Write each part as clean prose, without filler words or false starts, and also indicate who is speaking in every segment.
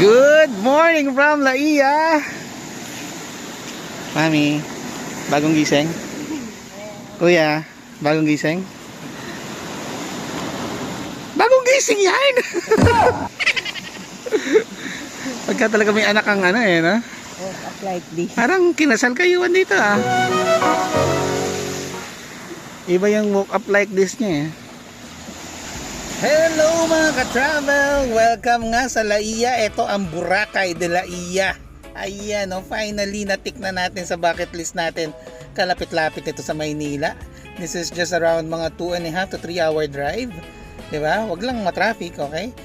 Speaker 1: Good morning from Laia. Mami, bagong gising? Kuya, bagong gising? Bagong gising yan! Pagka talaga may anak ang ano eh, no?
Speaker 2: Up like this.
Speaker 1: Parang kinasal kayo dito ah. Iba yung woke up like this niya eh. Hello mga ka-travel! Welcome nga sa Laia. Ito ang Boracay de Laia. Ayan, no? Finally natik na natin sa bucket list natin. Kalapit-lapit ito sa Maynila. This is just around mga 2.5 to 3 hour drive. Diba? Wag lang matraffic, okay?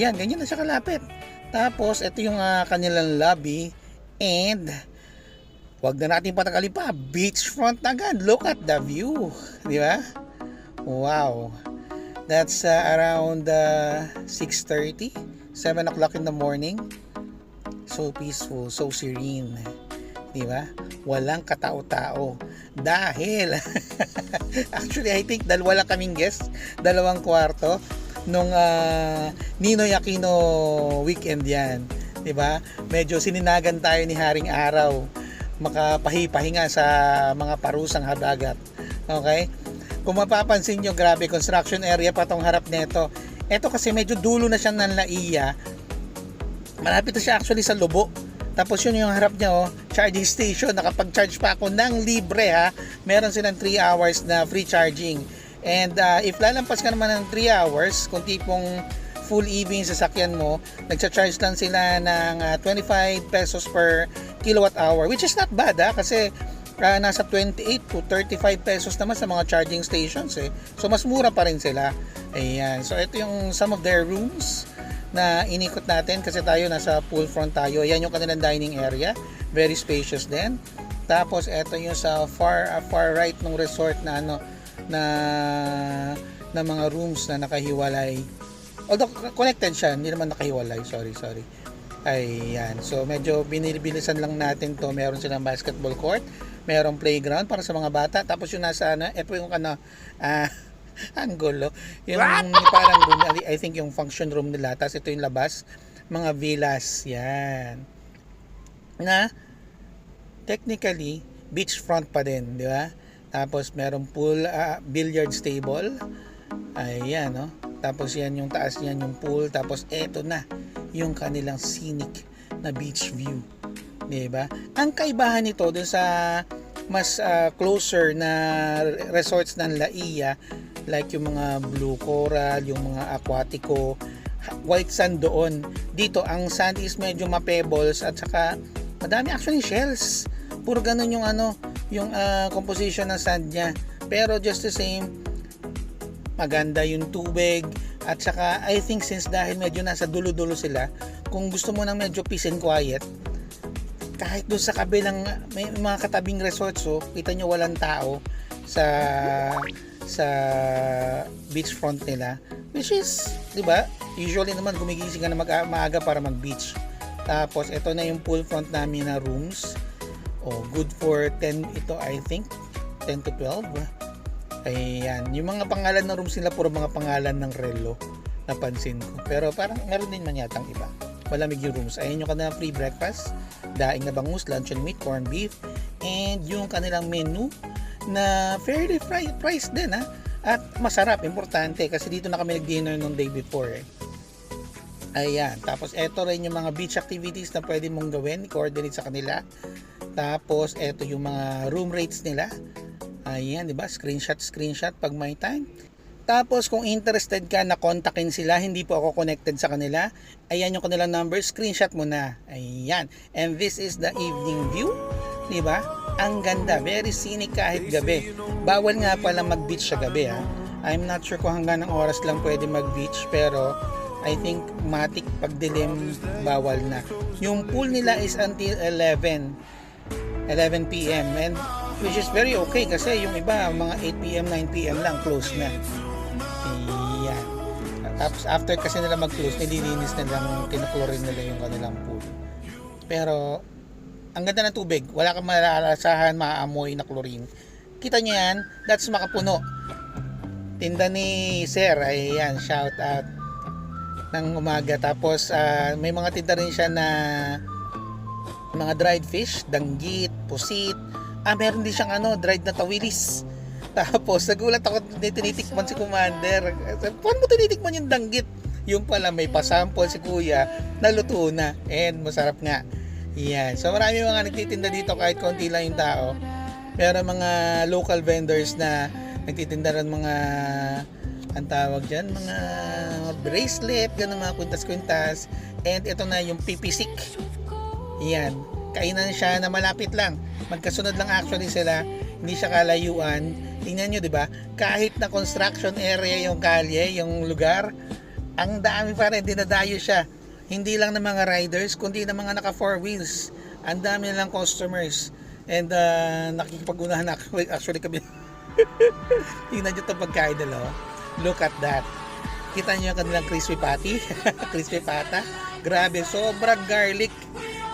Speaker 1: Yan, ganyan na siya kalapit. Tapos, ito yung kanilang lobby. And, wag na natin patagalin pa. Beachfront agad. Look at the view. Diba? Wow. That's around 6:30, 7 o'clock in the morning. So peaceful, so serene. Diba? Walang katao-tao. Dahil, actually I think dalawa lang kaming guest, 2 kwarto, nung Ninoy Aquino weekend yan. Diba? Medyo sininagan tayo ni Haring Araw. Makapahipahinga sa mga parusang habagat. Okay? Kung mapapansin nyo, grabe, construction area pa tong harap nito. Ito kasi medyo dulo na siya ng Laia. Malapit na siya actually sa Lubo. Tapos yun yung harap niya, oh, charging station. Nakapag-charge pa ako ng libre ha. Meron silang 3 hours na free charging. And if lalampas ka naman ng 3 hours, kung tipong full EV yung sasakyan mo, nagcha-charge lang sila ng 25 pesos per kilowatt hour. Which is not bad ha, kasi nasa 28 to 35 pesos naman sa mga charging stations eh. So mas mura pa rin sila. Ayan. So ito yung some of their rooms na inikot natin kasi tayo nasa pool front tayo. Ayan yung kanilang dining area. Very spacious din. Tapos ito yung sa far right ng resort na ano na mga rooms na nakahiwalay. Although connected siya, hindi naman nakahiwalay. Sorry. Ayan. So medyo binibilisan lang natin to. Meron silang basketball court. Merong playground para sa mga bata. Tapos yung nasa ano, ito yung ano, ang gulo. Yung parang room, I think yung function room nila. Tapos ito yung labas, mga villas. Yan. Na, technically, beachfront pa din, di ba? Tapos merong pool, billiards table. Ayan, no? Tapos yan yung taas niyan, yung pool. Tapos eto na, yung kanilang scenic na beach view. Diba? Ang kaibahan nito dun sa mas closer na resorts ng Laia, like yung mga Blue Coral, yung mga Aquatico, white sand doon. Dito ang sand is medyo ma-pebbles at saka madami actually shells. Puro ganun yung ano, yung composition ng sand niya. Pero just the same, maganda yung tubig at saka I think since dahil medyo nasa dulo-dulo sila, kung gusto mo ng medyo peace and quiet, kahit doon sa kabilang may mga katabing resorts, so kita nyo walang tao sa beachfront nila, which is, di ba, usually naman gumigising ka na maaga para mag beach. Tapos ito na yung pool front namin na rooms, good for 10 ito, I think 10 to 12. Ayan, yung mga pangalan ng rooms nila puro mga pangalan ng relo, napansin ko, pero parang meron din man yatang iba. Malamig yung rooms. Ayan yung kanilang free breakfast, daing na bangus, luncheon meat, corned beef, and yung kanilang menu na fairly priced din ha. At masarap, importante kasi dito na kami nag-dinner nung day before eh. Ayan, tapos eto rin yung mga beach activities na pwede mong gawin, i-coordinate sa kanila. Tapos eto yung mga room rates nila. Ayan, di ba? Screenshot pag may time. Tapos kung interested ka na kontakin sila, hindi po ako connected sa kanila, ayan yung kanilang number, screenshot mo na. Ayan. And this is the evening view. Diba? Ang ganda. Very scenic kahit gabi. Bawal nga pala mag-beach sa gabi ha. I'm not sure kung hanggang ng oras lang pwede mag-beach, pero I think matik pag dilim bawal na. Yung pool nila is until 11 p.m. and which is very okay kasi yung iba mga 8 p.m. 9 p.m. lang close na. Ayan. Tapos after kasi nila mag-close, nililinis nilang, kinuklorin nila yung kanilang pool. Pero ang ganda ng tubig, wala kang malalasahan, maaamoy na chlorine. Kita nyo yan, that's Makapuno. Tinda ni Sir, ayan, shout out. ng umaga. Tapos may mga tinda rin siya na mga dried fish, danggit, pusit. Meron din siyang dried na tawilis. Tapos nagulat ako, tinitikman si Commander. Paano mo tinitikman yung danggit? Yung pala may pasample si Kuya, naluto na. And masarap nga. Yan. So marami mga nagtitinda dito kahit konti lang yung tao. Pero mga local vendors na nagtitinda rin mga ang tawag dyan, mga bracelet, ganun mga kwintas-kwintas. And ito na yung pipisik. Yan. Kainan siya na malapit lang. Magkasunod lang actually sila. Hindi siya kalayuan. Tingnan nyo, di ba? Kahit na construction area yung kalye, yung lugar, ang dami pa rin, dinadayo siya. Hindi lang ng mga riders, kundi ng mga naka 4 wheels. Ang dami nilang customers. And nakikipag-unahan actually kami. Tingnan nyo itong pagkain nila. Look at that. Kita nyo yung kanilang crispy patty. Crispy pata. Grabe, sobrang garlic.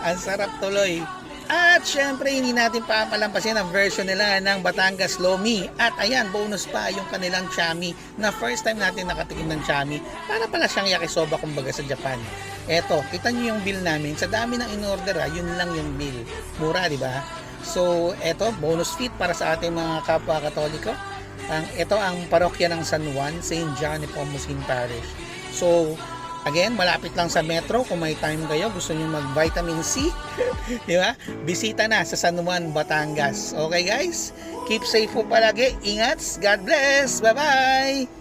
Speaker 1: Ang sarap tuloy. At syempre hindi natin papalampasin ang version nila ng Batangas Lomi. At ayan, bonus pa yung kanilang chami na first time natin nakatikim ng chami. Para pala siyang yakisoba kumbaga sa Japan. Eto, kita nyo yung bill namin. Sa dami ng in-order yun lang yung bill. Mura, di ba? So, eto, bonus feed para sa ating mga kapwa Katoliko. Ito ang parokya ng San Juan, St. John Nepomucene Parish. So, again, malapit lang sa metro. Kung may time kayo, gusto niyo mag-vitamin C, di ba? Bisita na sa San Juan, Batangas. Okay guys? Keep safe po palagi. Ingat. God bless. Bye-bye.